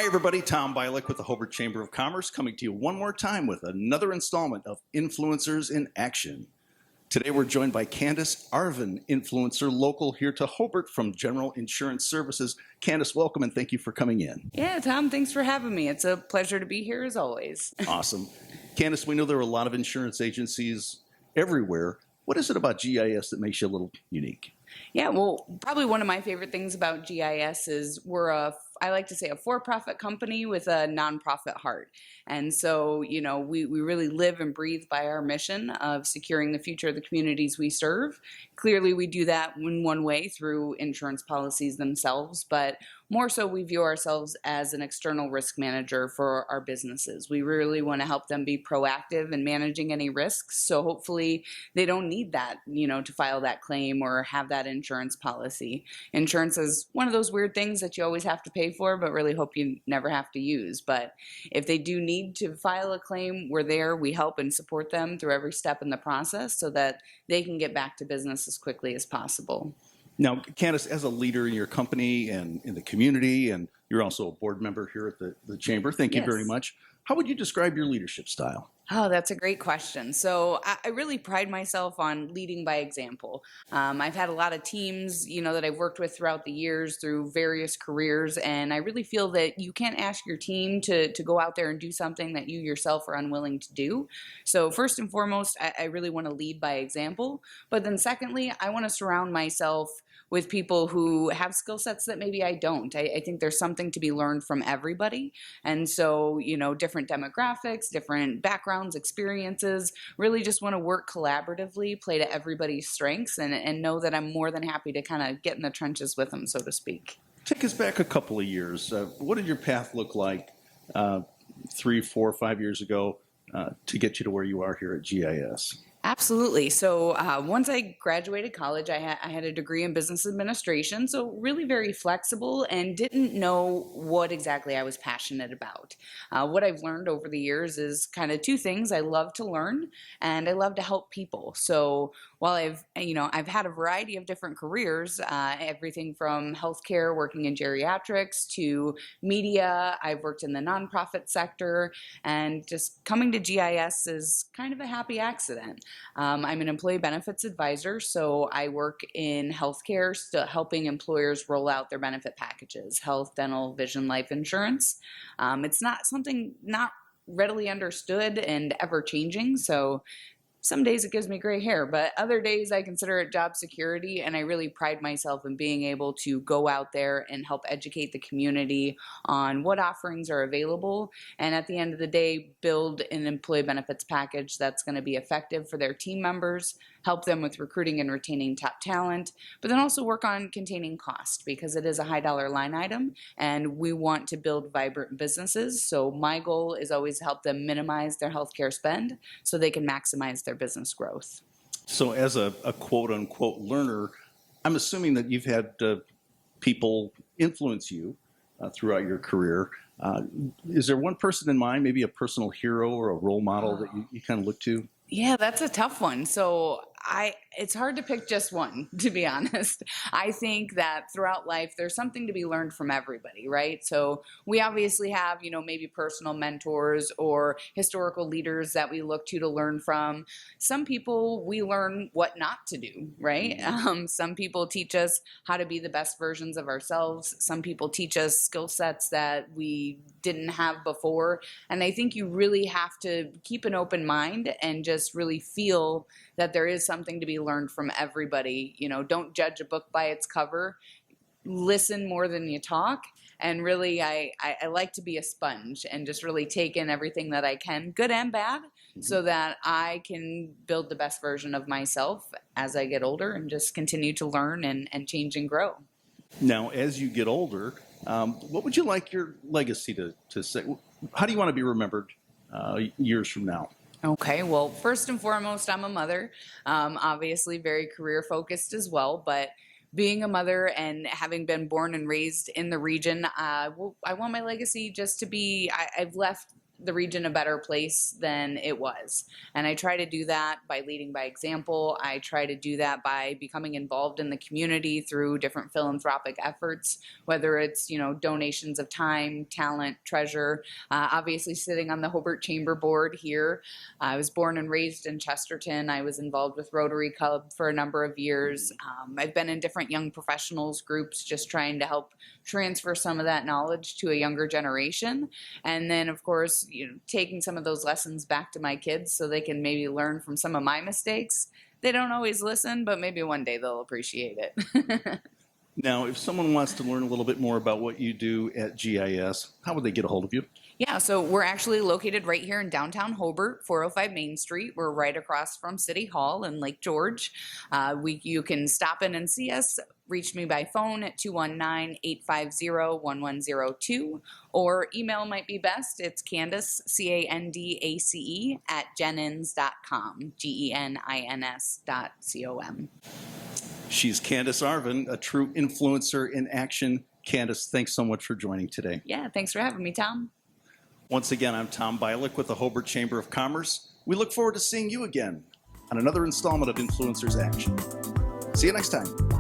Hi, everybody. Tom Bialik with the Hobart Chamber of Commerce coming to you one more time with another installment of Influencers in Action. Today, we're joined by Candace Arvin, influencer local here to Hobart from General Insurance Services. Candace, welcome and thank you for coming in. Yeah, Tom, thanks for having me. It's a pleasure to be here as always. Awesome. Candace, we know there are a lot of insurance agencies everywhere. What is it about GIS that makes you a little unique? Yeah, well, probably one of my favorite things about GIS is I like to say a for-profit company with a nonprofit heart. And so, we really live and breathe by our mission of securing the future of the communities we serve. Clearly, we do that in one way through insurance policies themselves, but more so we view ourselves as an external risk manager for our businesses. We really want to help them be proactive in managing any risks. So hopefully they don't need that, to file that claim or have that insurance policy. Insurance is one of those weird things that you always have to pay for, but really hope you never have to use. But if they do need to file a claim, we're there. We help and support them through every step in the process so that they can get back to business as quickly as possible. Now, Candace, as a leader in your company and in the community, and you're also a board member here at the Chamber, thank you very much. How would you describe your leadership style? Oh, that's a great question. So I really pride myself on leading by example. I've had a lot of teams, that I've worked with throughout the years through various careers, and I really feel that you can't ask your team to go out there and do something that you yourself are unwilling to do. So first and foremost, I really want to lead by example. But then secondly, I want to surround myself with people who have skill sets that maybe I don't. I think there's something to be learned from everybody. And so, different demographics, different backgrounds, experiences, really just want to work collaboratively, play to everybody's strengths, and know that I'm more than happy to kind of get in the trenches with them, so to speak. Take us back a couple of years. What did your path look like 3, 4, 5 years ago to get you to where you are here at GIS? Absolutely. So once I graduated college, I had a degree in business administration, so really very flexible and didn't know what exactly I was passionate about. What I've learned over the years is kind of two things. I love to learn and I love to help people. So while I've had a variety of different careers, everything from healthcare, working in geriatrics, to media, I've worked in the nonprofit sector, and just coming to GIS is kind of a happy accident. I'm an employee benefits advisor, so I work in healthcare, still helping employers roll out their benefit packages, health, dental, vision, life insurance. It's not something not readily understood and ever changing, so some days it gives me gray hair, but other days I consider it job security, and I really pride myself in being able to go out there and help educate the community on what offerings are available, and at the end of the day, build an employee benefits package that's going to be effective for their team members, help them with recruiting and retaining top talent, but then also work on containing cost because it is a high dollar line item and we want to build vibrant businesses. So my goal is always to help them minimize their healthcare spend so they can maximize their business growth. So as a quote unquote learner, I'm assuming that you've had people influence you throughout your career. Is there one person in mind, maybe a personal hero or a role model that you kind of look to? Yeah, that's a tough one. So it's hard to pick just one, to be honest. I think that throughout life, there's something to be learned from everybody, right? So we obviously have, maybe personal mentors or historical leaders that we look to learn from. Some people, we learn what not to do, right? Some people teach us how to be the best versions of ourselves. Some people teach us skill sets that we didn't have before. And I think you really have to keep an open mind and just really feel that there is something to be learned from everybody. Don't judge a book by its cover. Listen more than you talk. And really, I like to be a sponge and just really take in everything that I can, good and bad, so that I can build the best version of myself as I get older and just continue to learn and change and grow. Now, as you get older, what would you like your legacy to say? How do you want to be remembered years from now? Okay, well, first and foremost, I'm a mother, obviously very career focused as well, but being a mother and having been born and raised in the region, I want my legacy just to be, I've left the region a better place than it was. And I try to do that by leading by example. I try to do that by becoming involved in the community through different philanthropic efforts, whether it's, donations of time, talent, treasure. Obviously, sitting on the Hobart Chamber Board here. I was born and raised in Chesterton. I was involved with Rotary Club for a number of years. I've been in different young professionals groups just trying to help transfer some of that knowledge to a younger generation. And then, of course, taking some of those lessons back to my kids so they can maybe learn from some of my mistakes. They don't always listen, but maybe one day they'll appreciate it. Now, if someone wants to learn a little bit more about what you do at GIS, how would they get a hold of you? Yeah, so we're actually located right here in downtown Hobart, 405 Main Street. We're right across from City Hall in Lake George. You can stop in and see us. Reach me by phone at 219-850-1102, or email might be best. It's Candace, Candace, at genins.com, genins.com. She's Candace Arvin, a true influencer in action. Candace, thanks so much for joining today. Yeah, thanks for having me, Tom. Once again, I'm Tom Bialik with the Hobart Chamber of Commerce. We look forward to seeing you again on another installment of Influencers Action. See you next time.